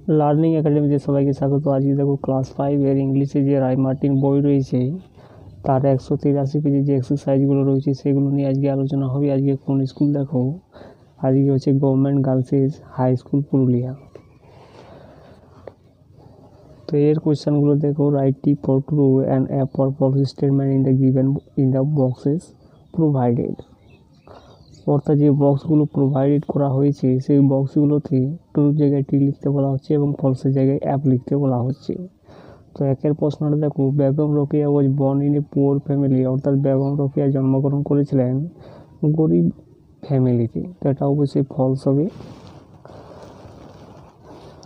Learning একাডেমিতে সবাইকে স্বাগত। আজকে দেখো ক্লাস 5 এর ইংলিশে যে রাইমার্টিন বই রয়েছে তার 183 পেজে যে এক্সারসাইজগুলো রয়েছে সেগুলো নিয়ে আজকে আলোচনা হবে। আজকে কোন স্কুল দেখো, আজকে হচ্ছে government girls high school Purulia. তো এর কোয়েশ্চেনগুলো দেখো, write T for true and F for false statement in the given in the boxes provided. অর্থাৎ যে বক্সগুলো প্রোভাইডেড করা হয়েছে সেই বক্সগুলোতে ট্রুর জায়গায় টি লিখতে বলা হচ্ছে এবং ফলসের জায়গায় অ্যাপ লিখতে বলা হচ্ছে। তো একের প্রশ্নটা দেখো, বেগম রোকেয়া ওয়াজ born in a poor family. অর্থাৎ বেগম রোকেয়া জন্মগ্রহণ করেছিলেন গরিব ফ্যামিলিতে। তো এটা অবশ্যই ফলস হবে,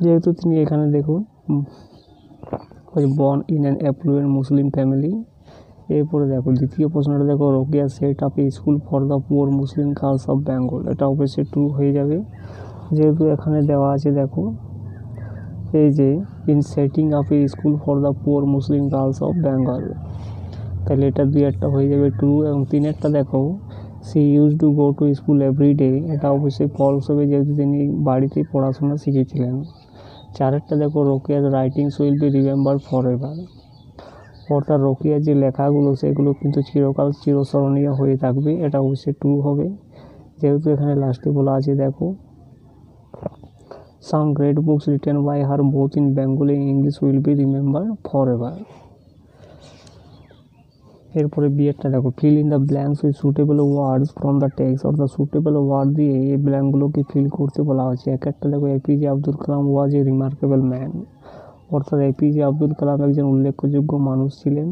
যেহেতু তিনি এখানে দেখুন ওয়াজ born in an effluent Muslim family. এরপরে দেখো দ্বিতীয় প্রশ্নটা দেখো, Rokeya set up A school for the poor Muslim girls of Bengal. এটা অবশ্যই ট্রু হয়ে যাবে, যেহেতু এখানে দেওয়া আছে দেখো এই যে in setting up A school for the poor Muslim girls of Bengal, তাহলে এটা দুই একটা হয়ে যাবে ট্রু। এবং তিনেরটা দেখো, she used to go to school every day. এটা অবশ্যই ফলস হবে, যেহেতু তিনি বাড়িতে পড়াশোনা শিখেছিলেন। চারেরটা দেখো, রোকেয়ার writings will be remember for ever. অর্থাৎ রোকেয়ার যে লেখাগুলো সেগুলো কিন্তু চিরকাল চিরস্মরণীয় হয়ে থাকবে। এটা অবশ্যই ট্রু হবে, যেহেতু এখানে লাস্টে বলা আছে দেখো some great books written by her both in Bengali and English will be remember for ever. এরপরে বিয়েরটা দেখো, fill in the blanks with suitable words from the text. অর্থাৎ সুটেবল ওয়ার্ড দিয়ে এই ব্ল্যাঙ্কগুলোকে ফিল করতে বলা হচ্ছে। এক একটা দেখো, APJ Abdul Kalam was a remarkable man. অর্থাৎ এপিজে আব্দুল কালাম একজন উল্লেখযোগ্য মানুষ ছিলেন।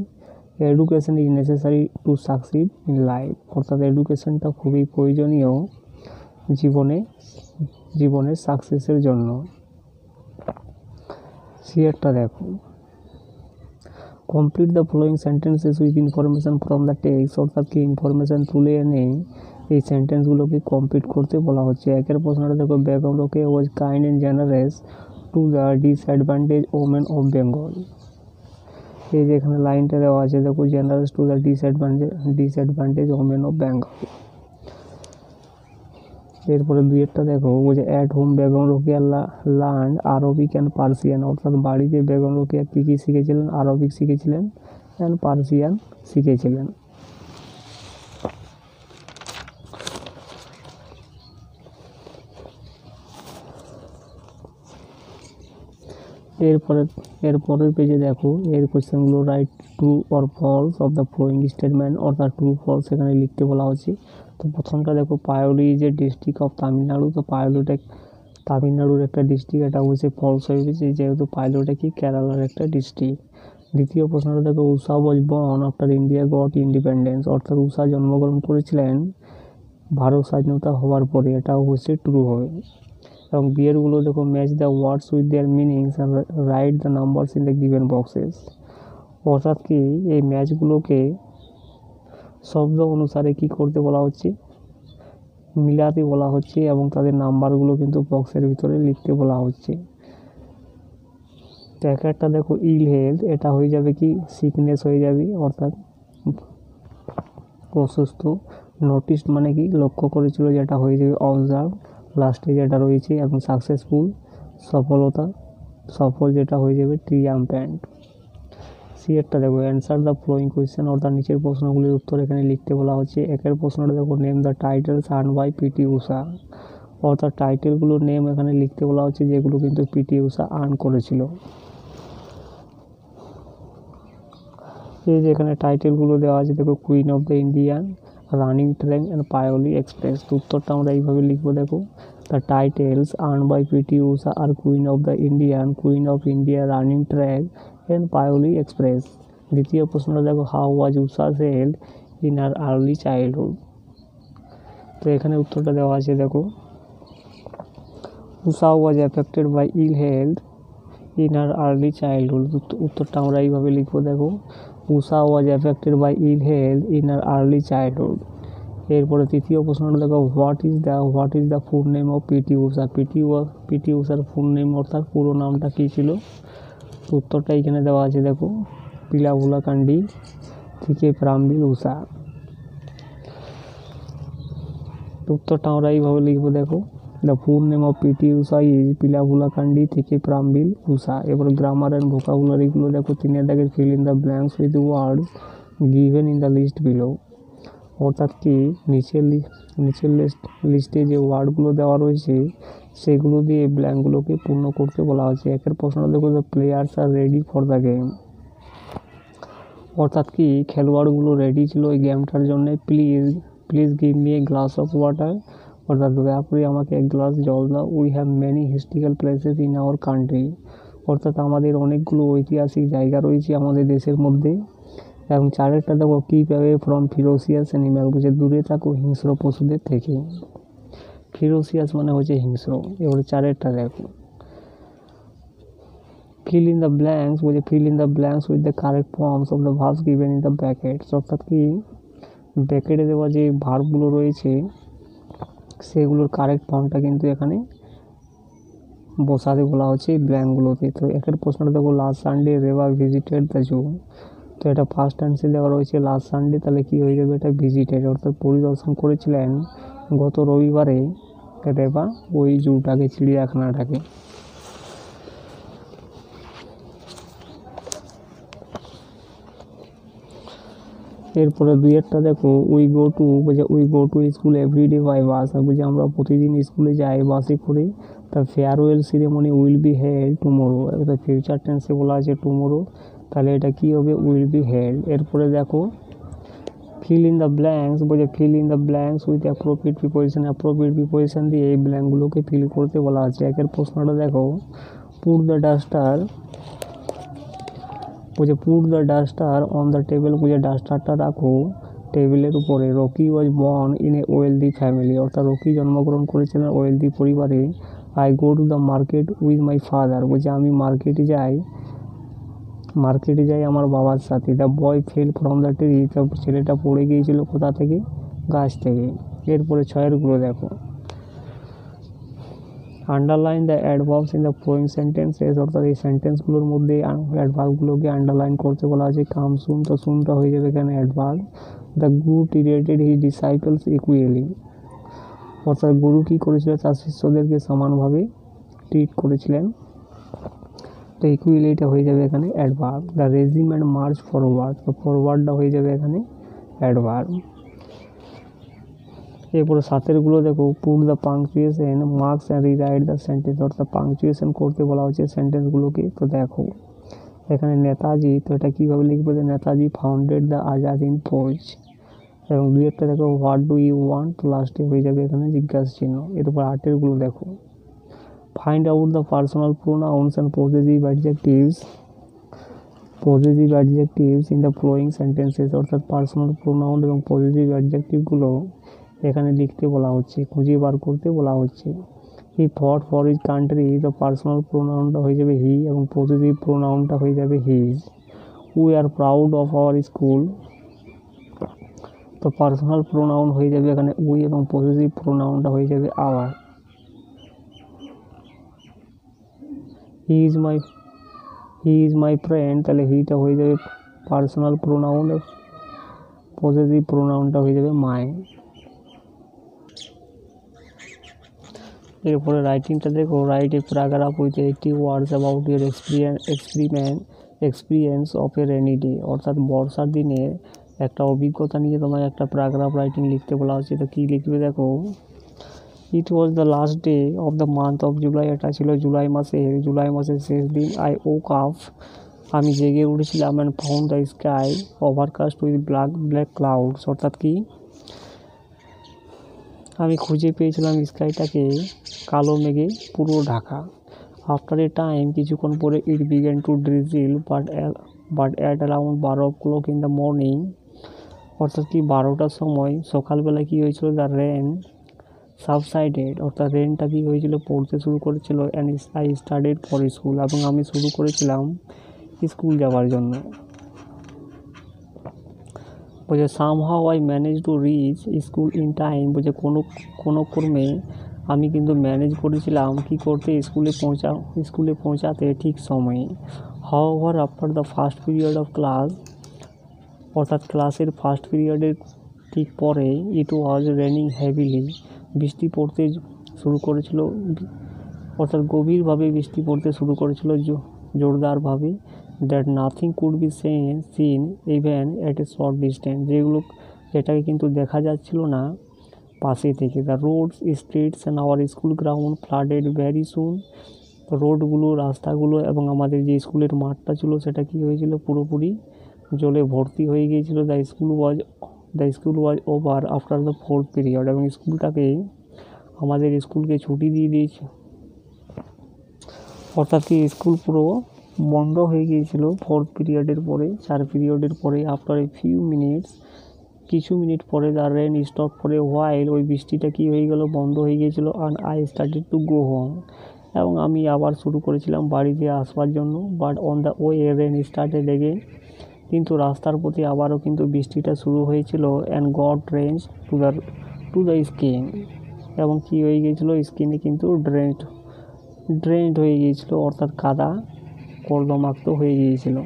Education is necessary to succeed in life. অর্থাৎ এডুকেশনটা খুবই প্রয়োজনীয় জীবনের সাকসেসের জন্য। সিয়ারটা দেখো, complete the following sentences with information from the text. অর্থাৎ কি ইনফরমেশন তুলে এনে এই সেন্টেন্সগুলোকে কমপ্লিট করতে বলা হচ্ছে। একের প্রশ্নটা দেখো, Begum Rokeya was kind and generous to the disadvantage women of Bengal. এই যে এখানে লাইনটা দেওয়া আছে দেখো, generous to the disadvantage women of Bengal. এরপরে দুইয়েরটা দেখো, বলছে at home Begum Rokeya learn Arabic and Persian. অর্থাৎ বাড়িতে বেগম রোকেয়া কী কী শিখেছিলেন? আরবিক শিখেছিলেন অ্যান্ড পার্সিয়ান শিখেছিলেন। এরপরের পেজে দেখো এর কোয়েশ্চেনগুলো, right true or false of the following statement. অর্থাৎ ট্রু ফলস এখানে লিখতে বলা হচ্ছে। তো প্রথমটা দেখো, Payyoli is a district of Tamil Nadu. তো পায়োলিটা তামিলনাড়ুর একটা ডিস্ট্রিক্ট, এটা অবশ্যই ফলস হয়ে গেছে, যেহেতু পায়োলিটা কি কেরালার একটা ডিস্ট্রিক্ট। দ্বিতীয় প্রশ্নটা দেখো, Usha was born after India got independence. অর্থাৎ উষা জন্মগ্রহণ করেছিলেন ভারত স্বাধীনতা হওয়ার পরে। এটা অবশ্যই ট্রু হবে। এবং বিয়েরগুলো দেখো, match the words with their meanings and write the numbers in the given boxes. অর্থাৎ কি এই ম্যাচগুলোকে শব্দ অনুসারে কি করতে বলা হচ্ছে? মিলাতে বলা হচ্ছে, এবং তাদের নাম্বারগুলো কিন্তু বক্সের ভিতরে লিখতে বলা হচ্ছে। তো একটা দেখো, ইল হেলথ, এটা হয়ে যাবে কি সিকনেস হয়ে যাবে, অর্থাৎ অসুস্থ। নোটিস মানে কি লক্ষ্য করেছিল, যেটা হয়ে যাবে অবজার্ভ লাস্টে যেটা রয়েছে। এবং সাকসেসফুল সফল, যেটা হয়ে যাবে ট্রিয়াম্প্যান্ট। সিয়ারটা দেখো, অ্যান্সার দ্য ফ্লোয়িং কোয়েশ্চেন। অর্থাৎ নিচের প্রশ্নগুলির উত্তর এখানে লিখতে বলা হচ্ছে। একের প্রশ্নটা দেখো, name the titles earn by PT Usha. অর্থাৎ টাইটেলগুলোর নেম এখানে লিখতে বলা হচ্ছে, যেগুলো কিন্তু পিটি উষা আর্ন করেছিল। এই যে এখানে টাইটেলগুলো দেওয়া আছে দেখো, queen of the Indian, running track and Payyoli express. তো উত্তরটা আমরা এইভাবে লিখবো দেখো, the titles earn by PT Usha আর queen of the Indian, queen of India, running track and Payyoli express. দ্বিতীয় প্রশ্নটা দেখো, how was Usha held in her early childhood. তো এখানে উত্তরটা দেওয়া আছে দেখো, Usha was affected by ill health in her early childhood. উত্তরটা আমরা এইভাবে লিখবো দেখো, Usha was affected by ill health in her early childhood. এরপরে তৃতীয় প্রশ্নটা দেখো, what is the full name of PT Usha. PT উষার ফুল নেম অর্থাৎ পুরো নামটা কী ছিল? উত্তরটা এখানে দেওয়া আছে দেখো, পিলাভুলাকান্ডি থেকে প্রামবিল উষা। উত্তরটা আমরা এইভাবে লিখবো দেখো, the full name of PT Usha is Pilavullakandi Thekkeparambil উষা। এবার গ্রামার অ্যান্ড ভোকাবুলারিগুলো দেখো, 3 দাগের fill in the blanks with words given in the list below. অর্থাৎ কি নিচের লিস্টে যে ওয়ার্ডগুলো দেওয়া রয়েছে সেগুলো দিয়ে ব্ল্যাঙ্কগুলোকে পূর্ণ করতে বলা হয়েছে। একের প্রশ্ন দেখো, the players are ready for the game. অর্থাৎ কি খেলোয়াড়গুলো রেডি ছিল এই গেমটার জন্য। Please give me a glass of water. অর্থাৎ দয়া করে আমাকে এক গ্লাস জল দাও। We have many historical places in our country. অর্থাৎ আমাদের অনেকগুলো ঐতিহাসিক জায়গা রয়েছে আমাদের দেশের মধ্যে। এবং 4 দেখো, কিপ অ্যাওয়ে ফ্রম ফিরোসিয়াস অ্যানিম্যাল, বুঝে দূরে থাকো হিংস্র পশুদের থেকে। ফিরোসিয়াস মানে হচ্ছে হিংস্র। এবারে 4 দেখো, fill in the blanks with the correct forms of the verbs given in the brackets। অর্থাৎ কি ব্র্যাকেটে দেওয়া যে ভার্বগুলো রয়েছে সেগুলোর কারেক্ট ফর্মটা কিন্তু এখানে বসাতে বলা হচ্ছে ব্ল্যাঙ্কগুলোতে। তো একের প্রশ্নটা দেখো, last Sunday Reba visited the zoo. তো এটা ফার্স্ট অ্যান্সার দেওয়া রয়েছে লাস্ট সানডে, তাহলে কি হয়ে যাবে, এটা ভিজিটেড অর্থাৎ পরিদর্শন করেছিলেন গত রবিবারে রেবা ওই জুটাকে, চিড়িয়াখানাটাকে। এরপরে 2 দেখো, we go to school everyday by bus. বুঝে আমরা প্রতিদিন স্কুলে যাই বাসে করে। The farewell ceremony will be held tomorrow. এটা ফিউচার টেন্সে বলা আছে টুমোরো, তাহলে এটা কি হবে, উইল বি হেল্ড। এরপরে দেখো, fill in the blanks with appropriate preposition দিয়ে এই ব্ল্যাঙ্কগুলোকে ফিল করতে বলা আছে। একের প্রশ্নটা দেখো, put the duster on the table. ডাস্টারটা রাখো টেবিলের উপরে। Rocky was born in a wealthy family. অর্থাৎ রকি জন্মগ্রহণ করেছিলেন ওয়েলদি পরিবারে। I go to the market with my father. আমি মার্কেটে যাই আমার বাবার সাথে। The boy fell from the tree. ছেলেটা পড়ে গিয়েছিল কোথা থেকে, গাছ থেকে। এরপরে 6 দেখো, underline the adverbs in the following sentences. অর্থাৎ এই সেন্টেন্সগুলোর মধ্যে অ্যাডভার্বগুলোকে আন্ডারলাইন করতে বলা হয়েছে। কাম সুন, তো সুনটা হয়ে যাবে এখানে adverb. The Guru treated his disciples equally. অর্থাৎ গুরু কী করেছিল, তার শিষ্যদেরকে সমানভাবে ট্রিট করেছিলেন। তো ইকুয়ালি এটা হয়ে যাবে এখানে adverb. The regiment March forward, তো ফরওয়ার্ডটা হয়ে যাবে এখানে অ্যাডভার্ব। এরপরে 7 দেখো, put the punctuation marks and rewrite the sentence. অর্থাৎ পাংচুয়েশন করতে বলা হচ্ছে সেন্টেন্সগুলোকে। তো দেখো এখানে নেতাজি, তো এটা কীভাবে লিখবে, নেতাজি ফাউন্ডেড দ্য আজাদ হিন্দ ফৌজ। এবং 2 দেখো, হোয়াট ডু ইউ ওয়ান্ট, তো লাস্টে হয়ে যাবে এখানে জিজ্ঞাসা চিহ্ন। এরপর 8 দেখো, find out the personal pronouns and possessive adjectives in the following sentences. অর্থাৎ পার্সোনাল প্রোনাউন এবং পজেসিভ অ্যাডজেক্টিভগুলো এখানে লিখতে বলা হচ্ছে, খুঁজে বার করতে বলা হচ্ছে। He fought for his country, তো পার্সোনাল প্রোনাউনটা হয়ে যাবে হি এবং পজিটিভ প্রোনাউনটা হয়ে যাবে his. We are proud of our school, তো পার্সোনাল প্রোনাউন হয়ে যাবে এখানে উই এবং পজিটিভ প্রোনাউনটা হয়ে যাবে our. He is my friend, তাহলে হিটা হয়ে যাবে পার্সোনাল প্রোনাউন, পজিটিভ প্রোনাউনটা হয়ে যাবে মাই। এরপরে রাইটিংটা দেখো, write a paragraph with 80 words about your experience of a rainy day. অর্থাৎ বর্ষার দিনে একটা অভিজ্ঞতা নিয়ে তোমার একটা প্যারাগ্রাফ রাইটিং লিখতে বলা হচ্ছে। তো কী লিখবে দেখো, it was the last day of the month of July. এটা ছিল জুলাই মাসের শেষ দিন। আই ওক আপ, আমি জেগে উঠেছিলাম। And found the sky overcast with black clouds. অর্থাৎ কি আমি খুঁজে পেয়েছিলাম স্কাইটাকে কালো মেঘে পুরো ঢাকা। আফটার এ টাইম, কিছুক্ষণ পরে, it began to drizzle but at around 12 o'clock in the morning. অর্থাৎ কি 12টার সময় সকালবেলা কী হয়েছিল, দ্য রেন সাবসাইডেড। অর্থাৎ রেনটা কী হয়েছিল, পড়তে শুরু করেছিল। And I started for school, এবং আমি শুরু করেছিলাম স্কুল যাওয়ার জন্য। বলছে somehow I manage to reach school in time. বলছে কোনো ক্রমে আমি কিন্তু ম্যানেজ করেছিলাম কি করতে, স্কুলে পৌঁছাতে ঠিক সময়ে। However after the first period of class, অর্থাৎ ক্লাসের ফার্স্ট পিরিয়ডের ঠিক পরে, ইট ওয়াজ রেনিং হেভিলি, বৃষ্টি পড়তে শুরু করেছিল, অর্থাৎ গভীরভাবে বৃষ্টি পড়তে শুরু করেছিল জোরদারভাবে, that nothing could be seen even at a short distance, যেটাকে কিন্তু দেখা যাচ্ছিল না পাশে থেকে। The roads, streets and our school ground flooded very soon, রোডগুলো, রাস্তাগুলো এবং আমাদের যে স্কুলের মাঠটা ছিল সেটা কী হয়েছিল, পুরোপুরি জলে ভর্তি হয়ে গিয়েছিল। The school was over after the 4th period, এবং আমাদের স্কুলকে ছুটি দিয়ে দিয়েছে, অর্থাৎ কি স্কুল পুরো বন্ধ হয়ে গিয়েছিল 4th পিরিয়ডের পরে, 4 পিরিয়ডের পরে। আফটার এ ফিউ মিনিটস, কিছু মিনিট পরে the rain stop for a while, ওই বৃষ্টিটা কী হয়ে গেল, বন্ধ হয়ে গিয়েছিল। And I started to go home, এবং আমি আবার শুরু করেছিলাম বাড়িতে আসবার জন্য। But on the way rain started again, কিন্তু রাস্তার প্রতি আবারও কিন্তু বৃষ্টিটা শুরু হয়েছিল। And got drenched to the skin, এবং কী হয়ে গিয়েছিলো, স্কিনে কিন্তু ড্রেন্ড হয়ে গিয়েছিলো, অর্থাৎ কাদা কর্দমাক্ত হয়ে গিয়েছিল।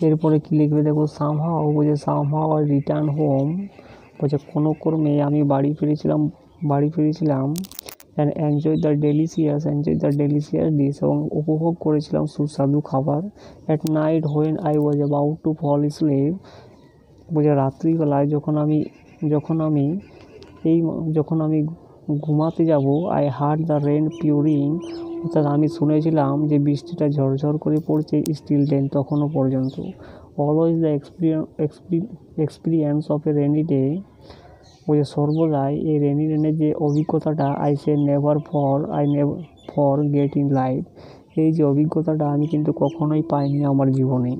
এরপরে কী লিখবে দেখো, সামহাও আই রিটার্ন হোম, বলছে কোনো ক্রমে আমি বাড়ি ফিরেছিলাম। And enjoy the delicious dish, এবং উপভোগ করেছিলাম সুস্বাদু খাবার। At night when I was about to fall sleep, বলছে রাত্রিবেলায় যখন আমি ঘুমাতে যাব, I heard the rain pouring, অর্থাৎ আমি শুনেছিলাম যে বৃষ্টিটা ঝরঝর করে পড়ছে, স্টিল দেন, তখনও পর্যন্ত। Always the experience of a rainy day, বলছে সর্বদাই এই রেনি ডেনের যে অভিজ্ঞতাটা, I never forget in life, এই যে অভিজ্ঞতাটা আমি কিন্তু কখনোই পাইনি আমার জীবনে।